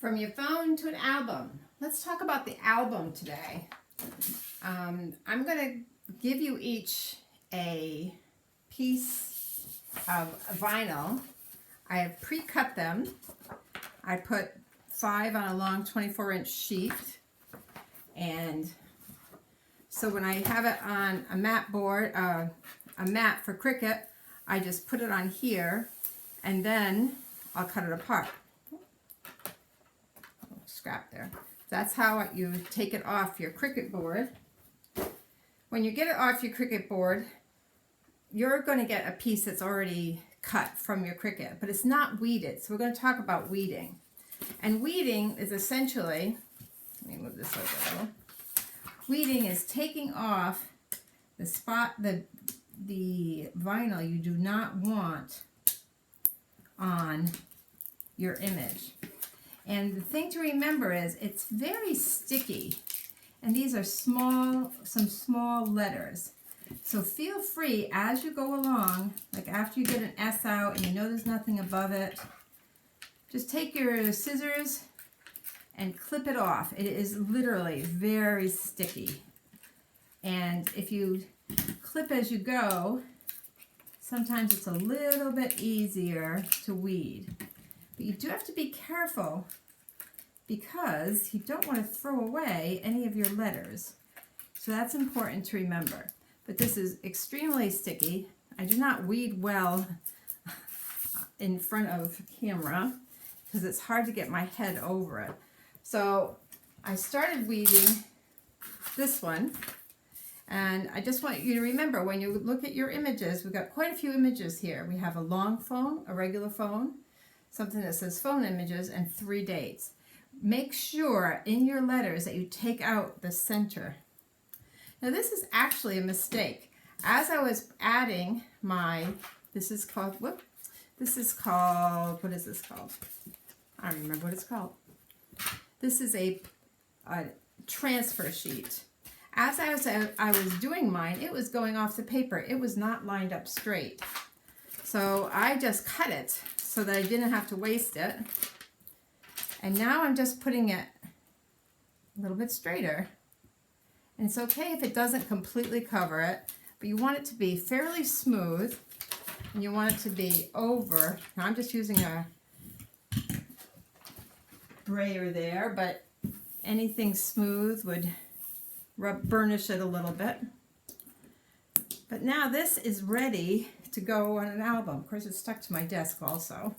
From your phone to an album. Let's talk about the album today. I'm going to give you each a piece of vinyl. I have pre-cut them. I put 5 on a long 24-inch sheet. And so when I have it on a mat board, a mat for Cricut, I just put it on here and then I'll cut it apart. Scrap there. That's how you take it off your Cricut board. When you get it off your Cricut board, you're going to get a piece that's already cut from your Cricut, but it's not weeded. So we're going to talk about weeding. And weeding is essentially, let me move this over a little. Weeding is taking off the spot, the vinyl you do not want on your image. And the thing to remember is it's very sticky, and these are some small letters. So feel free as you go along, like after you get an S out and you know there's nothing above it, just take your scissors and clip it off. It is literally very sticky. And if you clip as you go, sometimes it's a little bit easier to weed. But you do have to be careful because you don't want to throw away any of your letters. So that's important to remember. But this is extremely sticky. I do not weed well in front of camera because it's hard to get my head over it. So I started weeding this one. And I just want you to remember when you look at your images, we've got quite a few images here. We have a long phone, a regular phone, something that says phone images, and 3 dates. Make sure in your letters that you take out the center. Now this is actually a mistake. As I was adding my, what is this called? I don't remember what it's called. This is a transfer sheet. As I was doing mine, it was going off the paper. It was not lined up straight. So I just cut it so that I didn't have to waste it. And now I'm just putting it a little bit straighter. And it's okay if it doesn't completely cover it, but you want it to be fairly smooth, and you want it to be over. Now I'm just using a brayer there, but anything smooth would burnish it a little bit. But now this is ready to go on an album. Of course, it's stuck to my desk also.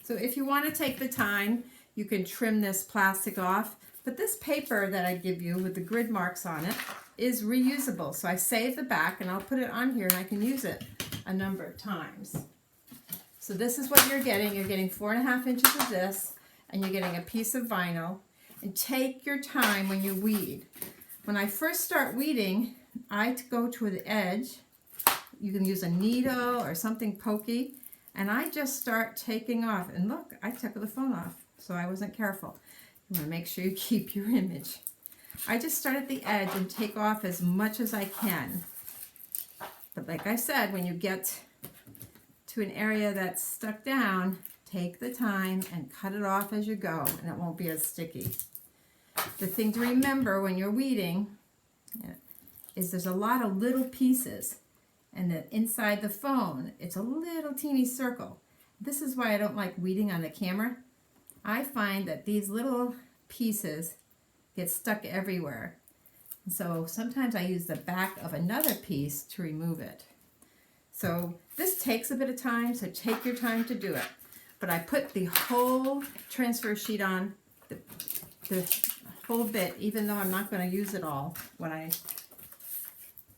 So if you want to take the time, you can trim this plastic off. But this paper that I give you with the grid marks on it is reusable. So I save the back and I'll put it on here and I can use it a number of times. So this is what you're getting. You're getting 4.5 inches of this, and you're getting a piece of vinyl. And take your time when you weed. When I first start weeding, I go to the edge. You can use a needle or something pokey, and I just start taking off. And look, I took the phone off, so I wasn't careful. You want to make sure you keep your image. I just start at the edge and take off as much as I can. But like I said, when you get to an area that's stuck down, take the time and cut it off as you go, and it won't be as sticky. The thing to remember when you're weeding is there's a lot of little pieces, and that inside the phone, it's a little teeny circle. This is why I don't like weeding on the camera. I find that these little pieces get stuck everywhere. And so sometimes I use the back of another piece to remove it. So this takes a bit of time, so take your time to do it. But I put the whole transfer sheet on, the whole bit, even though I'm not going to use it all when I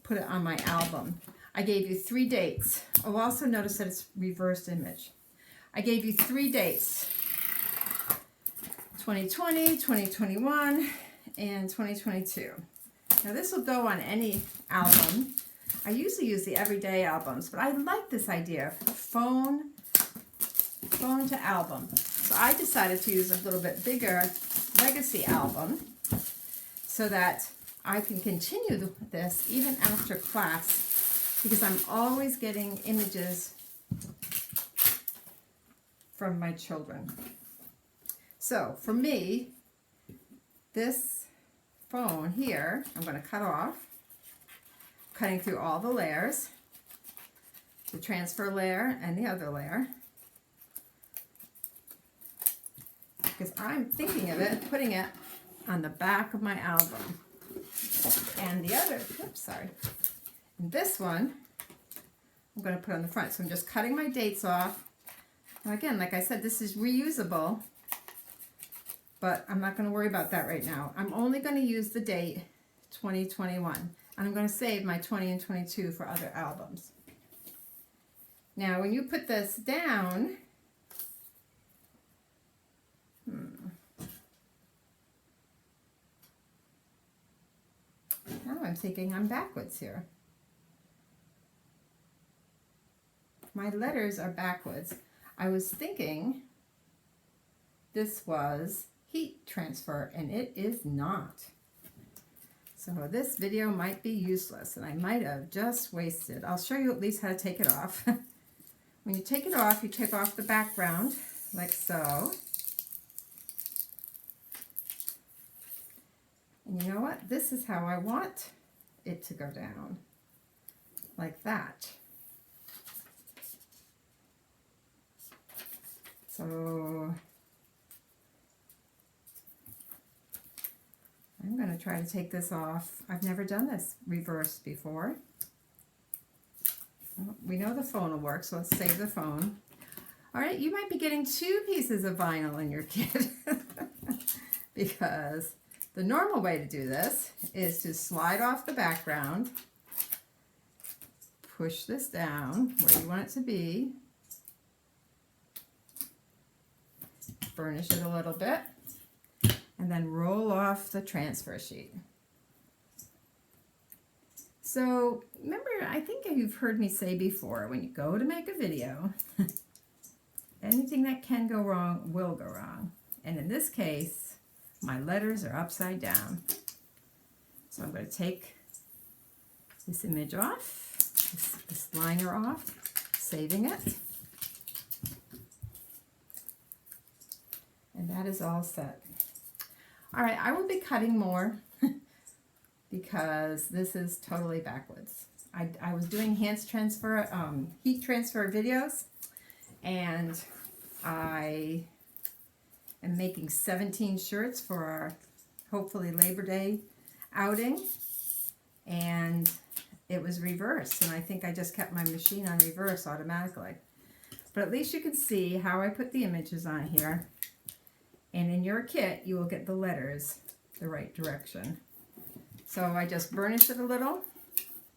put it on my album. I gave you 3 dates. Oh, also notice that it's reversed image. I gave you 3 dates. 2020, 2021, and 2022. Now this will go on any album. I usually use the everyday albums, but I like this idea of phone to album. So I decided to use a little bit bigger legacy album so that I can continue this even after class, because I'm always getting images from my children. So for me, this phone here, I'm going to cut off, cutting through all the layers, the transfer layer and the other layer, because I'm thinking of it, putting it on the back of my album. And the other, oops, sorry. And this one, I'm going to put on the front. So I'm just cutting my dates off. And again, like I said, this is reusable, but I'm not going to worry about that right now. I'm only going to use the date 2021. And I'm going to save my 20 and 22 for other albums. Now, when you put this down, now I'm thinking I'm backwards here. My letters are backwards. I was thinking this was heat transfer, and it is not. So this video might be useless, and I might have just wasted. I'll show you at least how to take it off. When you take it off, you take off the background, like so. And you know what? This is how I want it to go down, like that. So I'm going to try to take this off. I've never done this reverse before. We know the phone will work, so let's save the phone. All right, you might be getting 2 pieces of vinyl in your kit because the normal way to do this is to slide off the background, push this down where you want it to be, burnish it a little bit, and then roll off the transfer sheet. So remember, I think you've heard me say before, when you go to make a video, anything that can go wrong will go wrong. And in this case, my letters are upside down. So I'm going to take this image off, this liner off, saving it. And that is all set. All right, I will be cutting more because this is totally backwards. I was doing heat transfer videos, and I am making 17 shirts for our hopefully Labor Day outing, and it was reversed, and I think I just kept my machine on reverse automatically. But at least you can see how I put the images on here. And in your kit, you will get the letters the right direction. So I just burnish it a little,